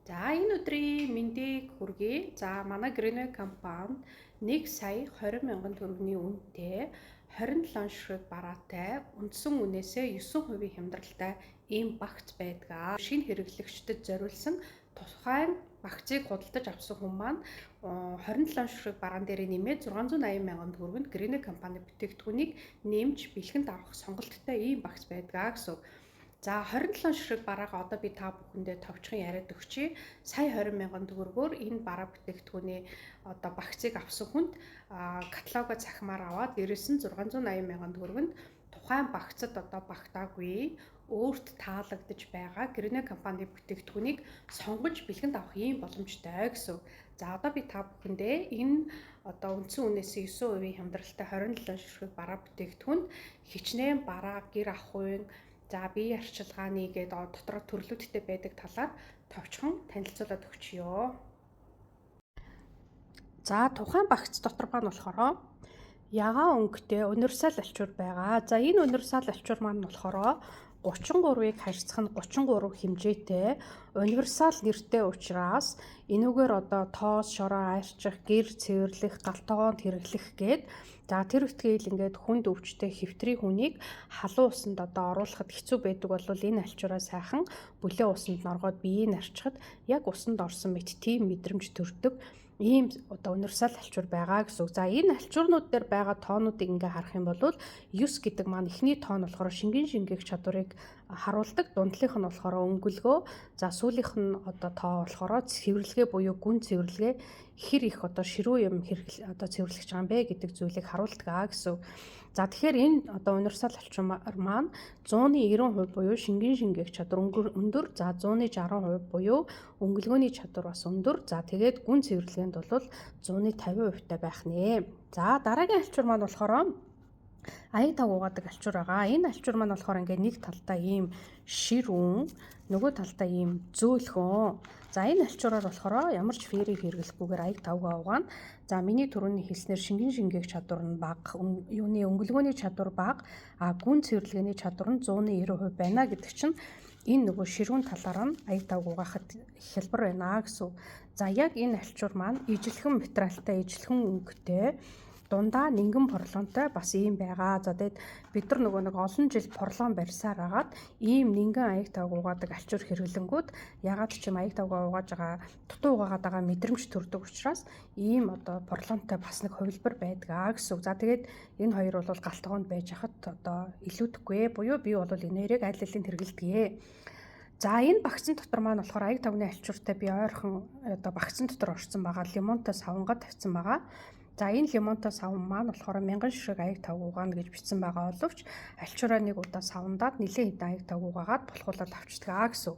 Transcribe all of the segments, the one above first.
За энэ өдрийн мэндийг хүргэе. За манай Greenway компани 1 сая 20 мянган төгрөгийн үнэтэй 27 ширхэг бараатай үндсэн үнээсээ 9% хямдралтай ийм багц байдаг. Шинэ хэрэглэгчдэд зориулсан тухайн багцыг худалдаж авсан хүн маань 27 ширхэг бараан дээр нэмээд 680 мянган төгрөгөнд Greenway компани бүтээгдэхүүнийг нэмж бэлгэнд авах сонголттой ийм багц байдаг гэсэн. За 27 ширхэг бараага одоо би та бүхэндээ товчхон яриад өгчий. Сая 20 мянган төгрөгөөр энэ бараа бүтээгдэхүүний одоо багцыг авсан хүнд каталогоо цахимаар аваад дээрээс нь 680 мянган төгрөгөнд тухайн багцад одоо багтаагүй өөрт таалагдж байгаа Greenway компани бүтээгдэхүүнийг сонгож бэлгэнд авах ийм боломжтой гэсэн. За одоо би та бүхэндээ энэ одоо үндсэн үнээсээ 9% хямдралтай 27 ширхэг бараа бүтээгдэхүүнд хичнээн бараа гэр ахуйн за бие арчилгааны гэдэг дотор төрлүүдтэй байдаг талаар товчхон танилцуулаад өгчийё. За тухайн багц дотор маань болохоор ягаан өнгөтэй универсал альчуур байгаа. За энэ универсал альчуур маань болохоор 33-ыг хашицах нь 33 хэмжээтэй универсал нэртэй учраас энүүгээр одоо тоос, шороо арчих, гэр цэвэрлэх, галтгоонд хэрэглэх гээд за тэр үтгэл ингээд хүнд өвчтэй хэвтрийн хүнийг халуун усанд одоо оруулахад хэцүү байдаг бол энэ альчуураа сайхан бүлээн усанд норгоод биеийг арчихад яг усанд орсон мэт тийм мэдрэмж төрдөг ийм одоо универсал альчуур байгаа гэсэн. За энэ альчуурнууд дээр байгаа тоонуудыг ингээ харах юм бол 9 гэдэг маань эхний тоон болохоор шингэн шингээх чадварыг харуулдаг. Дундлынх нь болохоор өнгөлгөө. За сүүлийнх нь одоо тоо болохоор цэвэрлэгээ буюу гүн цэвэрлэгээ хэр их одоо ширүү юм одоо цэвэрлэж байгаа юм бэ гэдэг зүйлийг харуулдаг гэсэн. За тэгэхээр энэ одоо универсал альчуур маань 190% буюу шингэн шингээх чадвар өндөр, за 160% буюу өнгөлгөөний чадвар бас өндөр. За тэгээд гүн цэвэрлэгээнд бол 150% та байх нэ. За дараагийн альчуур маань болохоор аяг тав угаадаг альчуур байгаа. Энэ альчуур маань болохоор ингээ нэг талдаа ийм ширүүн, нөгөө талдаа ийм зөөлхөн. За энэ альчуураар болохоор ямар ч ферийг хэрэглэхгүйгээр аяг тавгаа угаана. За миний түрүүний хэлснээр шингэн шингээх чадвар нь бага, юуны өнгөлгөөний чадвар бага, гүн цэвэрлэгээний чадвар нь 190% байна гэдэг чинь энэ нөгөө ширүүн талаараа нь аяг тавг угаахад хялбар байна гэсэн. За яг энэ альчуур маань ижилхэн материалтай, ижилхэн өнгөтэй дундаа нингэн порлонтой бас ийм байгаа. За тэгээд бид нар нөгөө нэг олон жил порлон барьсаар агаад ийм нингэн аяг тавг угаадаг альчуур хэрэглэнгүүд ягаад ч юм аяг тавгаа угааж байгаа дутуу угаагаад байгаа мэдрэмж төрдөг учраас ийм одоо порлонтой бас нэг хувилбар байдаг гэсэн. За тэгээд энэ хоёр бол галтгоонд байж хахад одоо илүүдэхгүй буюу би бол энэ хоёрыг аль алийг хэрэглэдэг. За энэ багцын дотор маань болохоор аяг тавгны альчууртай би ойрхон одоо багцын дотор орсон байгаа лимонтой савнгаад тавьсан байгаа. За энэ лимонтой савн маань болохоор 1000 ширхэг аяг тавг угаана гэж бичсэн байгаа боловч альчуураа нэг удаа савндаад нэлээд хэдэн аяг тавг угаагаад болохуулаад авчдаг гэсэн.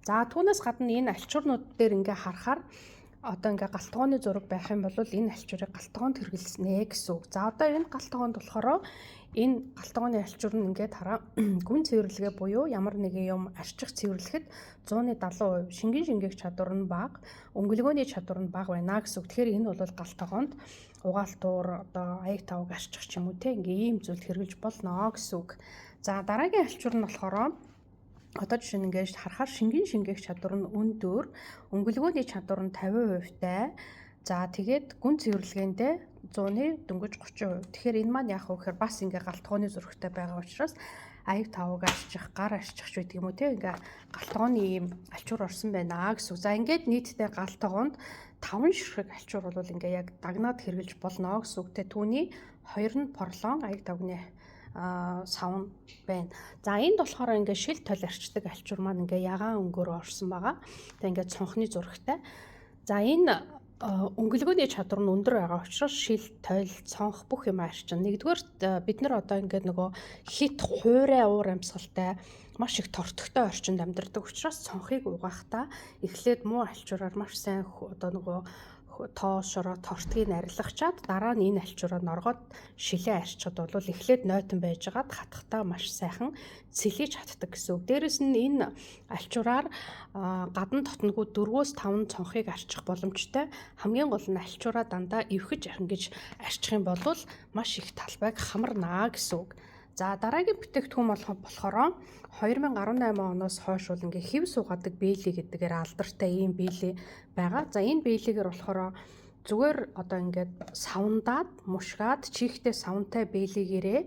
За түүнээс гадна энэ альчуурнууд дээр ингээ харахаар одоо ингээ галтгооны зураг байх юм бол энэ альчуурыг галтгоонд хэрэглэснэ гэсэн. За одоо энэ галтгоонд болохоор энэ галтгооны альчуур нь ингээд хараа гүн цэвэрлэгээ буюу ямар нэгэн юм арчих цэвэрлэхэд 170% шингэн шингээх чадвар нь бага, өнгөлгөөний чадвар нь бага байна гэсэн. Тэгэхээр энэ бол галтгоонд угаалтуур одоо аяг тавг арчих ч юм уу те ингээ ийм зүйл хэрэглэж болно гэсэн үг. За дараагийн альчуур нь болохоор одоо жишээ нь ингээд харахаар шингэн шингээх чадвар нь өндөр, өнгөлгөөний чадвар нь 50% тай. За тэгээд гүн цэвэрлэгээндээ 100-ны дөнгөж 30%. Тэгэхээр энэ маань яах вэ гэхээр бас ингээ галтгооны зурагтай байгаа учраас аяг тавг арчих, гар арчих ч гэдэг юм уу те ингээ галтгооны ийм альчуур орсон байна гэсэн. За ингээд нийтдээ галтгоонд 5 ширхэг альчуур бол ингээ яг дагнаад хэрэглэж болно гэсэн үгтэй. Түүний 2 нь порлон аяг тавгны савн байна. За энд болохоор ингээ шил тойл арчдаг альчуур маань ингээ ягаан өнгөөр орсон байгаа. Тэгээ ингээ цонхны зурагтай. За энэ өнгөлгөөний чадвар нь өндөр байгаа учраас шил, тойл, цонх бүх юм арчин. Нэгдүгээр бид нар одоо ингээд нөгөө хит хуурай уур амьсгалтай маш их тортогтой орчинд амьдардаг учраас цонхыг угаахдаа эхлээд муу альчуураар маш сайн одоо нөгөө тоос, шороо, тортгийг арилгачаад дараа нь энэ альчуураа норгоод шилээ арчхад бол эхлээд нойтон байжгаад хатхтаа маш сайхан цэлийж хатдаг гэсэн үг. Дээрэс нь энэ альчуураар гадна дотногоо 4-5 цонхыг арчих боломжтой. Хамгийн гол нь альчуураа дандаа эвхэж ингэж арчих юм бол маш их талбайг хамарнаа гэсэн үг. За дараагийн бүтээгдэхүүн болохоор 2018 оноос хойш бол ингээ хэв суугадаг бэйли гэдгээр алдартай ийм бэйли байгаа. За энэ бэйлигээр болохоор зүгээр одоо ингээд савндаад, мушгаад, чихтэй савнтай бэйлигээрээ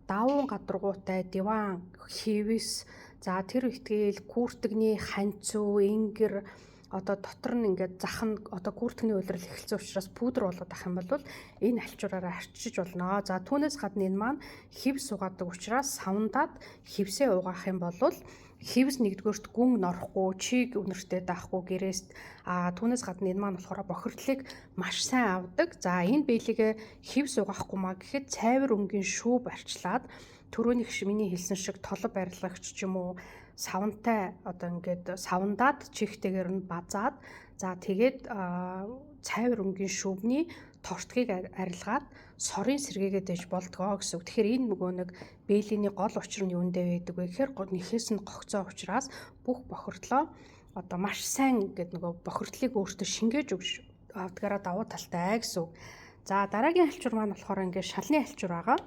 даван гадаргуутай диван, хэвс, за тэр ихтгэл күүртэгний ханцуу, ингэр одоо дотор нь ингээд зах нь одоо күүртэгний уйлрал эхэлсэн учраас пудр болоод ах юм бол энэ альчуураараа арчиж болно. За түүнээс гадна энэ маань хэв суугадаг учраас савндаад хэвсээ угаах юм бол хэвс нэгдүгээрт гүн норохгүй, чиг үнэртэй даахгүй гэрээст түүнээс гадна энэ маань болохоор бохирдлыг маш сайн авдаг. За энэ бэйлигээ хэвс угаахгүй маа гэхэд цайвар өнгийн шүүб арчлаад түрүүний миний хэлсэн шиг толб барилгагч ч юм уу савнтай одоо ингээд савндаад чихтэйгээр нь базаад за тэгээд цайвар өнгийн шүүбний тортгийг арилгаад сорын сэргээгээд ээж болдгоо гэсэн үг. Тэгэхээр энэ нөгөө нэг бэйлиний гол учир нь юундэ байдаг вэ гэхээр нэхээс нь гогцоо учраас бүх бохирдлоо одоо маш сайн ингээд нөгөө бохирдлыг өөртөө шингээж өгч авдгаараа давуу талтай гэсэн үг. За дараагийн альчуур маань болохоор ингээд шалны альчуур байгаа.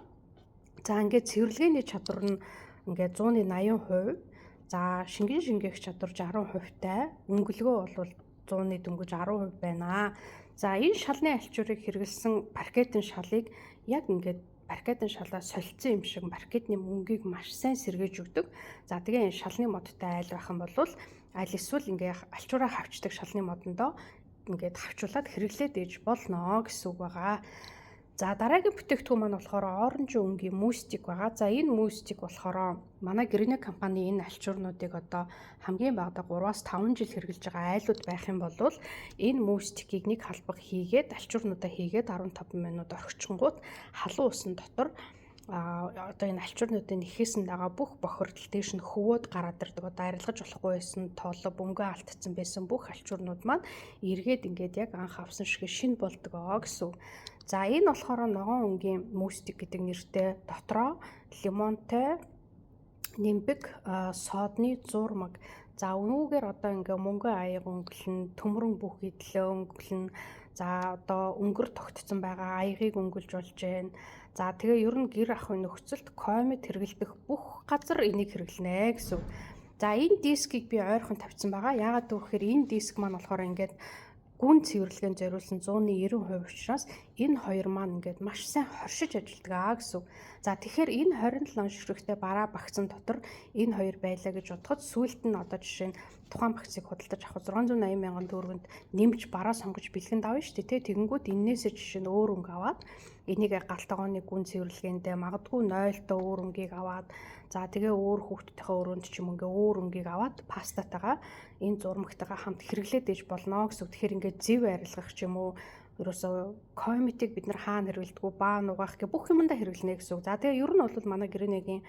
За ингээд цэвэрлэгээний чадвар нь ингээд 180%. За шингээх чадвар 60%тай, өнгөлгөө бол 100-ны дөнгөж 10% байна. За энэ шалны альчуурыг хэрэглэсэн паркетын шалыг яг ингээд паркетын шалаа солилцсон юм шиг паркетны мөнгийг маш сайн сэргээж өгдөг. За тэгээ энэ шалны модтай айл байх юм бол аль эсвэл ингээд альчуураа хавчдаг шалны модондоо ингээд хавчуулаад хэрэглээд ээж болно гэсэн үг байгаа. За дараагийн бүтээгдэхүүн маань болохоор оранж өнгийн мустик байгаа. За энэ мустик болохоор манай Гринэ компани энэ альчуурнуудыг одоо хамгийн багадаа 3-5 жил хэрэгжилж байгаа айлууд байх юм бол энэ мустикийг нэг халбаг хийгээд альчуурнуудаа хийгээд 15 минут орхичингууд халуун усан дотор одоо энэ альчуурнуудын нэхээс нь байгаа бүх бохирдол дээш нь хөвөөд гараад ирдэг. Одоо арилгаж болохгүй байсан, толб, өнгөө алдсан байсан бүх альчуурнууд маань эргээд ингээд яг анх авсан шиг шинэ болдгоо гэсэн. За энэ болохоор ногоон өнгийн мустик гэдэг нэртэй дотроо лимонтой нимбэг содны зурмаг. За өнүүгээр одоо ингээ мөнгө аяг өнгөлн, төмрөн бүх идлээ өнгөлн. За одоо өнгөр тогтцсон байгаа аягийг өнгөлж болж байна. За тэгээ ер нь гэр ахуйн нөхцөлд комет хэрэглэдэг бүх газар энийг хэрэглэнэ гэсэн. За энэ дискийг би ойрхон тавьсан байгаа. Яагаад гэвэл энэ диск маань болохоор ингээд гүн цэвэрлэгэнд зориулсан 190% учраас энэ хоёр маань ингээд маш сайн хоршиж ажилладаг гэсэн. За тэгэхээр энэ 27 ширхэгтэй бараа багцсан дотор энэ хоёр байлаа гэж бодоход сүүлд нь одоо жишээ нь тухайн багцыг худалдаж авах 680 мянган төгрөгөнд нэмж бараа сонгож бэлгэнд авна шүү дээ. Тэгэнгүүт энээсээ жишээ нь өөр өнгө аваад энийг галтгооны гүн цэвэрлэгээндээ магадгүй 0-той өөр өнгийг аваад за тэгээ өөр хүүхдүүдийнхээ өрөөнд ч юм ингээ өөр өнгийг аваад пастатайгаа энэ зурмагтайгаа хамт хэрэглээд ээж болно гэсэн. Тэгэхээр ингээ зэв арилгах ч юм уу ерөөсөө комитиг бид нар хаана хэрэглэдэг вэ? Баа нугаах гэх бүх юмдаа хэрэглэнэ гэсэн. За тэгээ ер нь бол манай Гринэгийн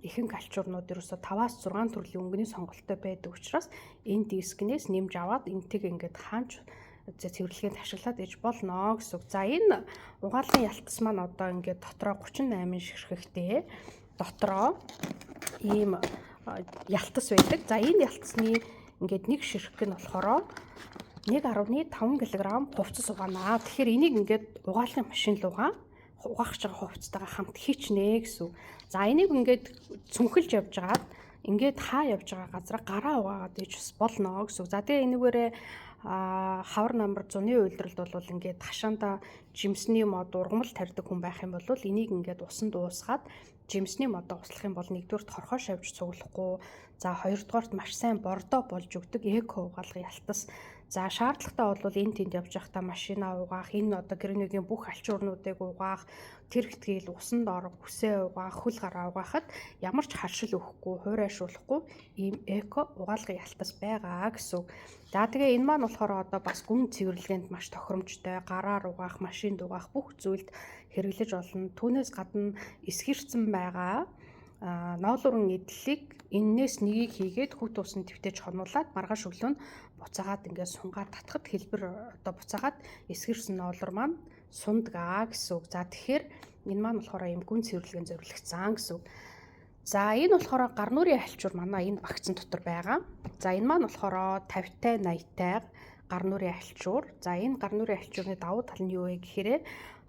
ихэнх альчуурнууд ерөөсөө 5-6 төрлийн өнгөний сонголттой байдаг учраас энэ дискнээс нэмж аваад энтэг ингээд хаанч цэвэрлэгэнд ашиглаад ээж болно гэсэн. За энэ угаалгын ялтас маань одоо ингээд дотроо 38 ширхэгтэй дотроо ийм ялтас байдаг. За энэ ялтасны ингээд нэг ширхэг нь болохоор 1.5 кг хувцас угаана. Тэгэхээр энийг ингээд угаалгын машин л угаах гэж байгаа хувцастайгаа хамт хийчнэ гэсэн. За энийг ингээд цүнхэлж явж байгаад ингээд хаа явж байгаа газараа гараа угаагаад ээж болно гэсэн. За тэгээ энэгээрээ хавар намар 100-ны уйлралд бол ингээд хашаанда жимсний мод ургамал тарьдаг хүн байх юм бол энийг ингээд усанд уусгаад жимсний модоо услах юм бол нэгдүгээрт хорхоо шавж цуглахгүй. За хоёрдугаарт маш сайн бордоо болж өгдөг эко угаалгын ялтас. За шаардлагатай бол энэ тэнд явж байхдаа машина угаах, энэ одоо Гринэгийн бүх альчуурнуудыг угаах, тэр ихтгэл усанд орох, хүсээ угаах, хөл гараа угаахад ямар ч харшил өгөхгүй, хуурайшуулахгүй ийм эко угаалгын ялтас байгаа гэсэн. За тэгээ энэ маань болохоор одоо бас гүн цэвэрлэгээнд маш тохиромжтой, гараар угаах, машинд угаах бүх зүйлд хэрэглэж болно. Түүнээс гадна эсгэрцэн байгаа ноолурын эдлийг эннээс нэгийг хийгээд хүүт усан твтэж хонуулаад маргааш өглөө нь буцаагаад ингээд сунгаар татхад хэлбэр одоо буцаагаад эсгэрсэн ноолур маань сундгаа гэсэн үг. За тэгэхээр энэ маань болохоор юм гүн цэвэрлэгээн зориулагдсан гэсэн үг. За энэ болохоор гар нүрийн альчуур манай энэ багцсан дотор байгаа. За энэ маань болохоор 50-тай 80-тай гар нүрийн альчуур. За энэ гар нүрийн альчуурны давуу тал нь юу вэ гэхээр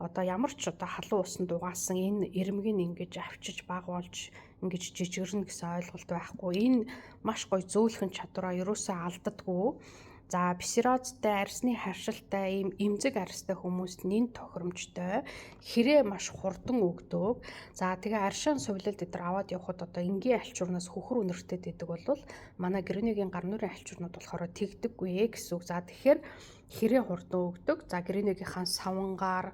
одоо ямар ч одоо халуун усанд угаасан энэ ирмэгийг ингэж авчиж баг болж ингэж жижигэрнэ гэсэн ойлголт байхгүй. Энэ маш гоё зөөлхөн чадвараа ерөөсөө алддаггүй. За псориазтай, арсны харшилтай, ийм эмзэг арстай хүмүүст нэн тохиромжтой, хэрэг маш хурдан өгдөг. За тэгээ аршаан сувлалд эдгээр аваад явхад одоо энгийн альчуурнаас хөхөр үнэртэй дэдэг бол манай гренегийн гар нүрийн альчуурнууд болохоор тэгдэггүй гэсэн үг. За тэгэхээр хэрэг хурдан өгдөг. За гренегийнхаа савнгаар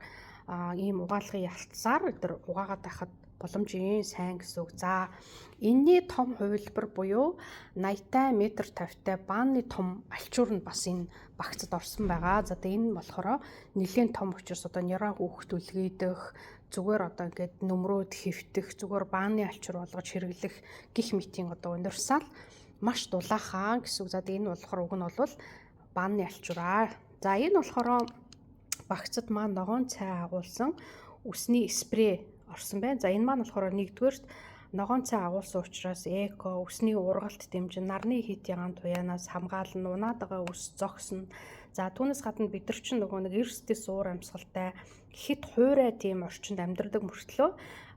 ийм угаалгын ялцсаар эдгээр угаагаад байхад боломжийн сайн гэсэн үг. За энэний том хувилбар буюу 80-тай метр 50-тай бааны том альчуур нь бас энэ багцад орсон байгаа. За тэгээ энэ болохоор нэлээд том учраас одоо няраа хүүхэд үлгээх зүгээр одоо ингээд нөмрөөд хэвтэх зүгээр бааны альчуур болгож хэрэглэх гих мэтийн одоо универсал маш дулаахан гэсэн үг. За тэгээ энэ болохоор уг нь бол бааны альчуураа. За энэ болохоор багцад маань ногоон цай агуулсан үсний спрей орсон байна. За энэ маань болохоор нэгдүгээрт ногоон цай агуулсан учраас эко, үсний ургалт дэмжин, нарны хит ягаан туяанаас хамгаална, унаад байгаа үс зогсно. За түүнээс гадна бид нар чинь нөгөө нэг эрсдэл суур амьсгалтай хит хуурай тийм орчинд амьдардаг мөртлөө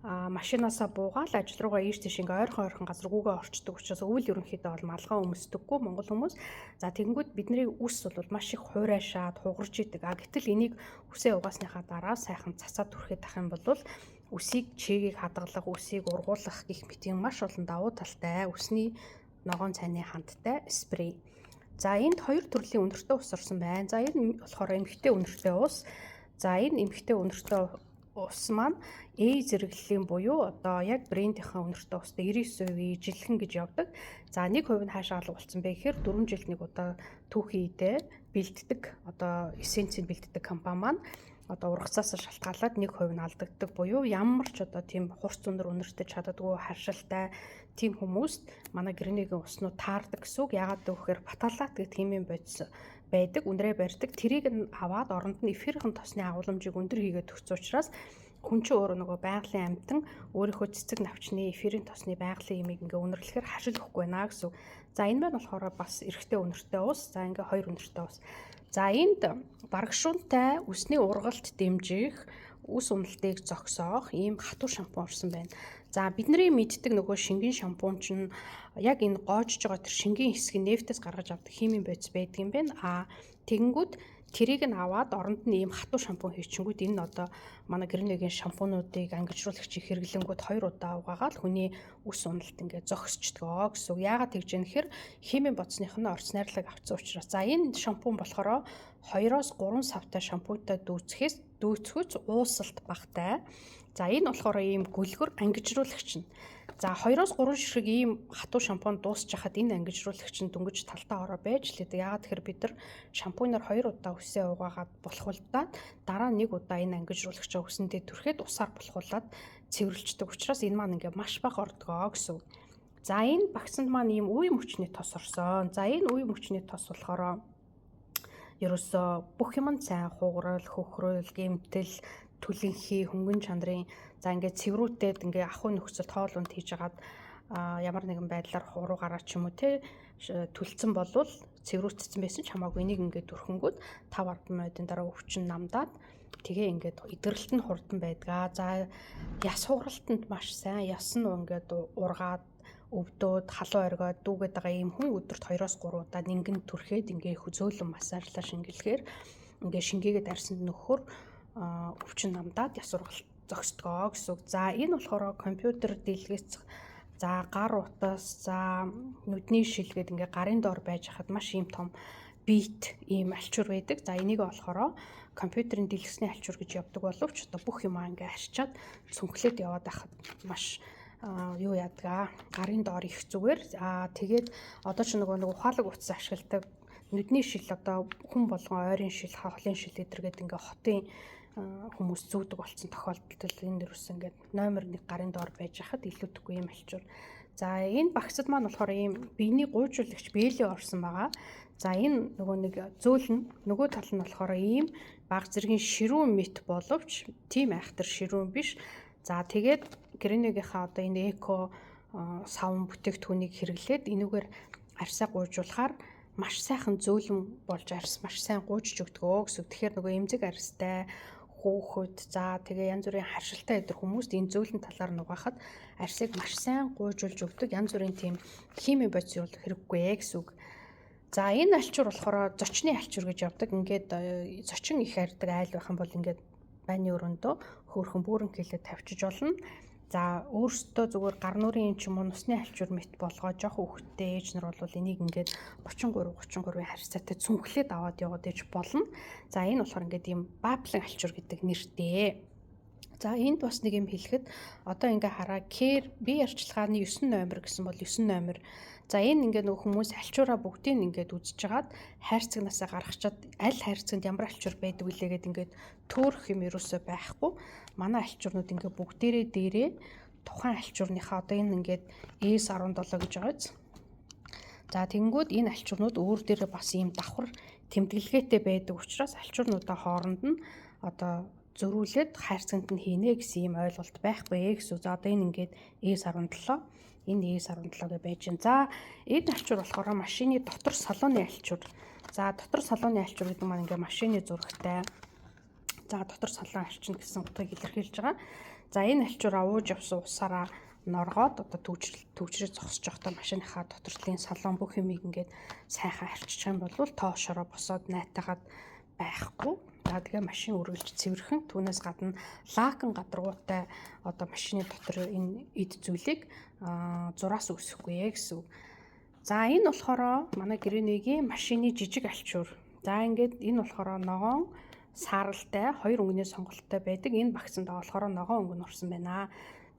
машинаасаа буугаал ажил руугаа ийш тийш ингээ ойрхон газар гүүгээ орчдөг учраас өвөл ерөнхийдөө бол малгай өмсдөггүй монгол хүмүүс. За тэгэнгүүт бидний үс бол маш их хуурай шаад хугарж идэг. Гэтэл энийг үсээ угаасныхаа дараа сайхан цацаад түрхээд ах юм бол үсийг чигийг хадгалах, үсийг ургуулах гэх мэт маш олон давуу талтай үсний ногоон цайны хандтай спрей. За энд хоёр төрлийн үнэртэй ус орсон байна. За энэ болохоор эмхтэй үнэртэй ус. За энэ эмхтэй үнэртэй ус маань A зэрэглэлийн буюу одоо яг брендийнхаа үнэртэй устай 99% жилхэн гэж явдаг. За 1% нь хаашаа алгуулсан бэ гэхээр 4 жилд нэг удаа түүхий идэ бэлддэг одоо эссенцийг бэлддэг компани маань одоо ургацаас шалтгаалаад 1% нь алдагддаг буюу ямар ч одоо тийм хурц үнэртэй чаддаггүй харшилтай тийм хүмүүст манай гренегийн уснууд таардаг гэсэн үг. Яагаад гэвэл баталлат гэх химийн бодис байдаг, үнрээ барьдаг. Тэрийг нь аваад оронд нь эфирхэн тосны агуулмжийг өндөр хийгээд өгсөн учраас хүн чинь өөрөө нөгөө байгалийн амьтан өөрийнхөө цэцэг навчны эфирийн тосны байгалийн имийг ингээ үнэрлэхээр хашил өгөхгүй байна гэсэн үг. За энэ маань болохоор бас эрэгтэй үнэртэй ус. За ингээ хоёр үнэртэй ус. За энд барагшуунтай үсний ургалт дэмжих, үс уналтыг зогсоох ийм хатуу шампунь орсон байна. За бидний мэддэг нөгөө шингэн шампунь чинь яг энэ гоожж байгаа тэр шингэн хэсгийг нефтээс гаргаж авдаг химийн бодис байдаг юм байна. Тэгэнгүүт тэрийг нь аваад оронд нь ийм хатуу шампунь хийчихэнгүүт энэ одоо манай гренегийн шампунуудыг ангижруулагчийг хэрэглэнгүүт 2 удаа угаагаад хүний үс уналт ингээд зогсчдгоо гэсэн. Яагаад тэгж юм гэхээр химийн бодисных нь орц найрлаг авцсан учраас. За энэ шампунь болохоор 2-3 савтай шампуньтай дүүцэхүйц уусалт багтай. За энэ болохоор ийм гүлгөр ангижруулагч нь. За 2-3 ширхэг ийм хатуу шампунь дуусч хахад энэ ангижруулагч нь дөнгөж талтаа ороо байж лээ. Яагаад тэгэхээр бид нар шампунаар 2 удаа үсээ угаагаад булхуулдаад дараа 1 удаа энэ ангижруулагчаа үсэндээ түрхээд усаар булхуулад цэвэрлждэг учраас энэ маань ингээ маш бага ордгоо гэсэн. За энэ багцанд маань ийм үе мөчний тос орсон. За энэ үе мөчний тос болохоор ерөөсөө бүх юм сайн хугарал, хөхрөл, гэмтэл, түлэнхий, хөнгөн чанарын за ингээд цэврүүтээд ингээ ахуй нөхцөлд хоол унд хийж агаад ямар нэгэн байдлаар хуруу гараа ч юм уу те түлцэн болвол цэврүүтсэн байсан ч хамаагүй энийг ингээд өрхөнгүүд 5-10 минутын дараа өвчин намдаад тэгээ ингээд идэрэлт нь хурдан байдгаа. За яс хугаралтанд маш сайн. Яс нь ингээд ургаад өвдөөд халуун оргиод дүүгээд байгаа ийм хүн өдөрт 2-3 удаа нингэн түрхээд ингээ зөөлөн массажлаа шингэлэхээр ингээ шингээгээд арсанд нөхөр өвчин намдаад яс ургалт зогсдгоо гэсэн. За энэ болохоор компьютер дэлгэц за гар утас за нүдний шилгээд ингээ гарын доор байж хахад маш ийм том бит ийм альчуур байдаг. За энийг болохоор компьютерийн дэлгэсний альчуур гэж явдаг боловч одоо бүх юм ингээ арчаад цүнхлээд яваад байхад маш юу яадаг гарын доор их зүгээр. Тэгээд одоо ч нөгөө ухаалаг утас ашигладаг нүдний шил одоо хүн болгон ойрын шил, хавхлын шил гэдэргээд ингээ хотын хүмүүс зүүдэг болсон тохиолдолд энэ дөрөс ингээд номер 1 гарын доор байж хахад илүүдэхгүй юм альчуур. За энэ багцад маань болохоор ийм биений гуйжуулагч бэлээ орсон байгаа. За энэ нөгөө нэг зөөл нь нөгөө тал нь болохоор ийм баг зэргийн ширүүн мэт боловч тийм айхтар ширүүн биш. За тэгээд гренегийнхаа одоо энэ эко савн бүтээгдэхүүнийг хэрэглээд энүүгээр арьсаа гуйжуулахаар маш сайхан зөөлөн болж арьс маш сайн гуйжж өгдөгөө гэсэн. Тэгэхээр нөгөө эмзэг арьстай хүүхэд за тэгээ янз бүрийн харшилтай идэх хүмүүст энэ зөөлөн талаар нугаахад арьсыг маш сайн гуйжуулж өгдөг янз бүрийн тийм хими бодис юу хэрэггүй гэсэн үг. За энэ альчуур болохоор зочны альчуур гэж явдаг. Ингээд зочин их хайрдаг айл байх юм бол ингээд байны өрөөндөө хөөрхөн бүрэн хэлээ тавьчих болно. За өөрөөсөө зүгээр гар нүрийн ч юм уу нусны альчуур мэт болгоо жоох хөвгтэй ээж нар бол энийг ингээд 33-33-ийн харьцаатай цүнхлээд аваад яваад ээж болно. За энэ болохоор ингээд ийм баблын альчуур гэдэг нэртэй. За энд бас нэг юм хэлэхэд одоо ингээ хараа care бие арчилгааны 9 номер гэсэн бол 9 номер. За энэ ингээд нөгөө хүмүүс альчуураа бүгдийг ингээд үзчихээд хайрцагнасаа гаргачаад аль хайрцагт ямар альчуур байдаг вэ гэдэг ингээд төөрөх юм ерөөсөө байхгүй. Манай альчуурнууд ингээд бүгдээрээ дээрээ тухайн альчуурныхаа одоо энэ ингээд S17 гэж байгаа биз. За тэгэнгүүт энэ альчуурнууд өөр дээрээ бас ийм давхар тэмдэглэгээтэй байдаг учраас альчуурнуудаа хооронд нь одоо зөрүүлээд хайрцагт нь хийнэ гэсэн ийм ойлголт байхгүй гэсэн. За одоо энэ ингээд S17 энэ S17 гэж байж байна. За энэ альчуур болохоор машины дотор салууны альчуур. За дотор салууны альчуур гэдэг маань ингээд машины зурагтай. За дотор салон альчин гэсэн утгыг илэрхийлж байгаа. За энэ альчуур ууж явсан усаараа норгоод одоо төвчрээ зогсож явахдаа машиныхаа дотортлын салон бүх юмыг ингээд сайхан арчиж юм бол тоошороо босоод найтаагаад байхгүй. За тэгээ машин үргэлж цэвэрхэн түүнээс гадна лакн гадаргуутай одоо машины дотор энэ эд зүйлийг зураас үсэхгүй гэсэн. За энэ болохоор манай гэрээний машины жижиг альчуур. За ингээд энэ болохоор ногоон сааралтай хоёр өнгөний сонголттой байдаг. Энэ багцанд болохоор ногоон өнгө нь орсон байна.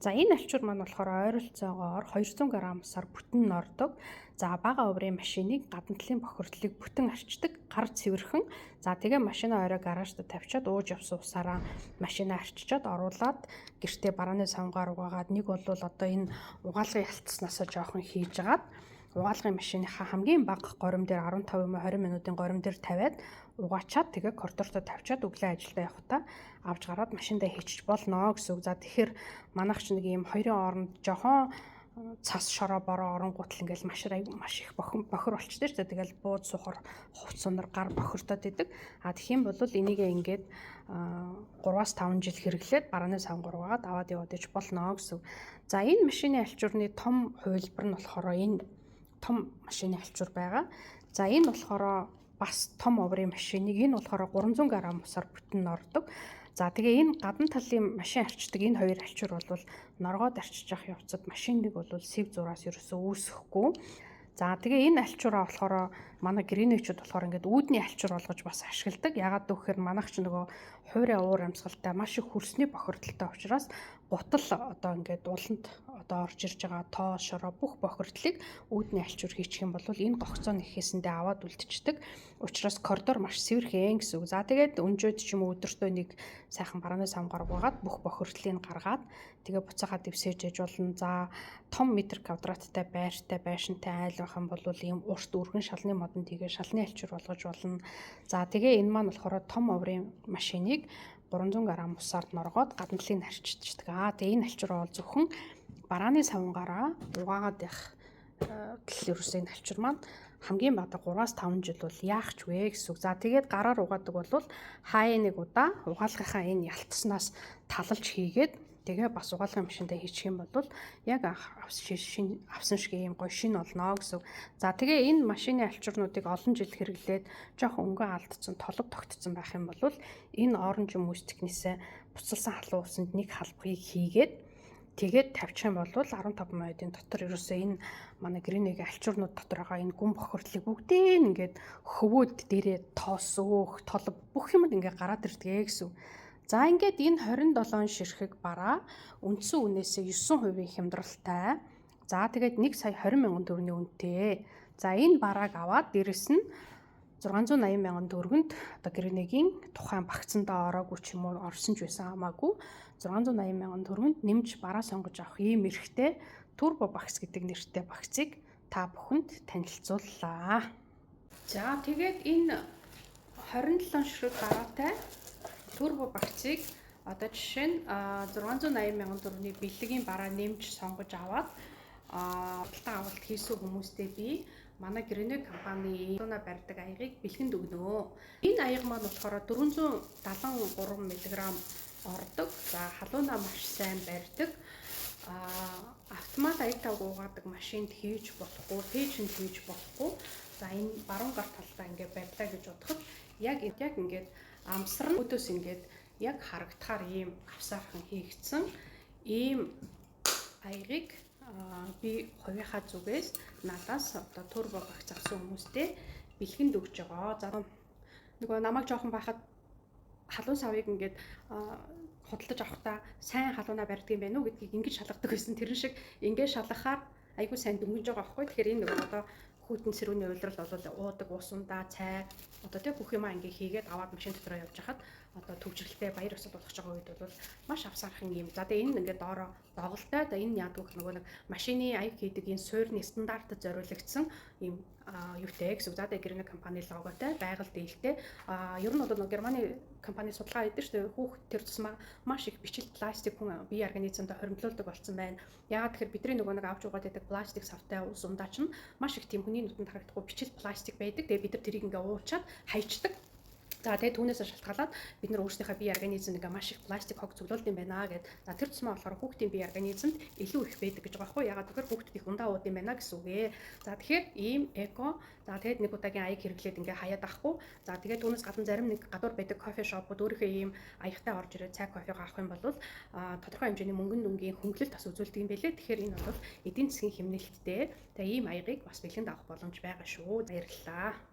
За энэ альчуур маань болохоор ойролцоогоор 200 г-аар бүтэн нордог. За бага оврын машиныг гадна талын бохирдлыг бүтэн арчдаг, гар цэвэрхэн. За тэгээ машинаа орой гаражд тавьчаад ууж явсан усаараа машинаа арчичаад оруулаад гэртээ барааны савгаар угаагаад нэг бол одоо энэ угаалгын ялцснаасаа жоохон хийж агаад угаалгын машиныхаа хамгийн бага горим дээр 15 юм 20 минутын горим дээр тавиад угаачаад тэгээ коридорт тавьчаад өглөө ажилдаа явахдаа авч гараад машиндаа хийчих болно гэсэн үг. За тэгэхээр манайх ч нэг юм хоёрын хооронд жоохон цас шороо бороо оронгуутл ингээл маш их бохир болчтой шүү дээ. Тэгэл бууд сухар хувц сунар гар бохирдоод идэг. А тэгхийн бол энийг ингээд 3-5 жил хэрэглээд барааны савгуугаад аваад яваад иж болно гэсэн. За энэ машины альчуурны том хувилбар нь болохоор энэ том машины альчуур байгаа. За энэ болохоор бас том оврын машиныг энэ болохоор 300 г усаар бүтэн нордог. За тэгээ энэ гадна талын машин арчдаг энэ хоёр альчуур бол норгоод арчиж явах явцад машиныг бол сэв зураас ерөөсөө үүсэхгүй. За тэгээ энэ альчуураа болохоор манай гэрийнэчүүд болохоор ингээд үүдний альчуур болгож бас ашигладаг. Ягаад гэвэл манайх ч нөгөө хуурай уур амьсгалтай маш их хөрсний бохирдолтой учраас гутал одоо ингээд уланд одоо орж ирж байгаа тоо шороо бүх бохирдлыг үүдний альчуур хийчих юм бол энэ гогцоо нэхэсэндээ аваад үлдчихдэг. Учираас коридор маш сэвэрхэн гэсэн үг. За тэгээд өнжөөд ч юм уу өдөртөө нэг сайхан барааны самгаар угаагаад бүх бохирдлыг гаргаад тэгээ буцаага дэвсэж ээж болно. За том метр квадраттай байртай байшинтай айл байх юм бол ийм урт өргөн шалны модон тэгээ шалны альчуур болгож болно. За тэгээ энэ маань болохоор том оврын машиныг 300 г усаар норгоод гадна талыг арчиждаг. Тэгээ энэ альчуур бол зөвхөн барааны савнгаараа угаагаад явах тал ерөөсөө энэ альчуур маань хамгийн бага 3-5 жил бол яах ч вэ гэсэн үг. За тэгээд гараар угаадаг бол хаяа нэг удаа угаалгынхаа энэ ялтснаас талалж хийгээд тэгээ бас угаалгын машинтай хийчих юм бол яг авсан шиг ийм гоё шин олно гэсэн. За тэгээ энэ машины альчуурнуудыг олон жил хэрэглээд жоох өнгө алдсан, толб тогтцсон байх юм бол энэ оранж мөстикнээсээ буцалсан халуун усанд нэг халбгийг хийгээд тэгээд тавьчих юм бол 15 минутын дотор ерөөсөө энэ манай гэрээний альчуурнууд дотор байгаа энэ гүн бохирдлыг бүгдээ ингээд хөвөөд дээрээ тоос өөх, толб бүх юм ингээд гараад ирдэг гэсэн. За ингээд энэ 27 ширхэг бараа үндсэн үнээсээ 9% хямдралтай. За тэгээд 1 сая 20 мянган төгрөгийн үнэтэй. За энэ барааг аваад дээрэс нь 680 мянган төгрөгөнд одоо гэрээний тухайн багцандаа ороогүй ч юм уу орсон ч байсан хамаагүй 680 мянган төгрөгөнд нэмж бараа сонгож авах ийм эрхтэй турбо багц гэдэг нэртэй багцыг та бүхэнд танилцууллаа. За тэгээд энэ 27 ширхэг бараатай турбо багцыг одоо жишээ нь 680 мянган төгрөгийн бэлгийн бараа нэмж сонгож аваад худалдан авалт хийсэн хүмүүстэй би манай Гринэ компани халуунаа барьдаг аягийг бэлгэнд өгнөө. Энэ аяг маань болохоор 473 мг ордог. За халуунаа маш сайн барьдаг. Автомат аяг тавг угаадаг машинд хийж болохгүй, пэйжэнд хийж болохгүй. За энэ баруун гар талдаа ингээд барьлаа гэж бодоход яг ингээд амсран өдөөс ингээд яг харагдахаар ийм авсаархан хийгдсэн ийм аягийг би хувийнхаа зүгээс надаас одоо турбо багц авсан хүмүүстээ бэлгэнд өгч байгаа. За нөгөө намайг жоохон байхад халуун савыг ингээд худалдаж авахдаа сайн халуунаа барьдаг юм байна уу гэдгийг ингэж шалгадаг байсан. Тэрэн шиг ингээд шалгахаар айгүй сайн дөнгөж байгаа байхгүй. Тэгэхээр энэ нөгөө одоо хүйтэн сэрүүний уйлрал бол уудаг уусандаа цай одоо тэг бүх юмаа ингээ хийгээд аваад машин дотроо явж хахад одоо төвжрэлтэй баяр ёслол болгож байгаа үед бол маш авсаархан юм. За тэгээ энэ ингээд доороо доголтой. За энэ яадаг вэ нөгөө нэг машины аяг хийдэг энэ суурьны стандартад зориулагдсан юм юутэй гэсэн. За тэгээ Гринэ компани логотой байгаль дээлтэй. Ер нь бол нөгөө Германы компани судалгаа хийдэг шүү дээ. Хүүхд төр тусмаа маш их бичил пластик хүн бие организмд хоригдлуулдаг болсон байна. Яагаад тэгэхээр бидний нөгөө нэг авч угаад байдаг пластик савтай ус ундаа чинь маш их тийм хүний нүдэнд харагдахгүй бичил пластик байдаг. Тэгээ бид нар тэрийг ингээ уучаад хайчдаг. За тэгээ түүнээс шалтгаалаад бид нар өөрсдийнхээ бие организмд ингээ маш их пластик хог цуглуулд юм байна гэд. За тэр тусмаа болохоор хүүхдийн бие организмд илүү их байдаг гэж байгаа байхгүй. Ягаад гэхээр хүүхдэд их ундаа ууд юм байна гэсэн үг ээ. За тэгэхээр ийм эко. За тэгээд нэг удаагийн аяг хэрэглээд ингээ хаяад авахгүй. За тэгээд түүнээс гадна зарим нэг гадуур байдаг кофе шопууд өөрийнхөө ийм аягтай орж ирээд цай кофег авах юм бол тодорхой хэмжээний мөнгөн дүнгийн хөнгөлөлт бас үзүүлдэг юм байлээ. Тэгэхээр энэ бол эдийн засгийн хэмнэлттэй. Тэгээ ийм аягийг бас бэлгэнд авах боломж байгаа шүү. Баярлалаа.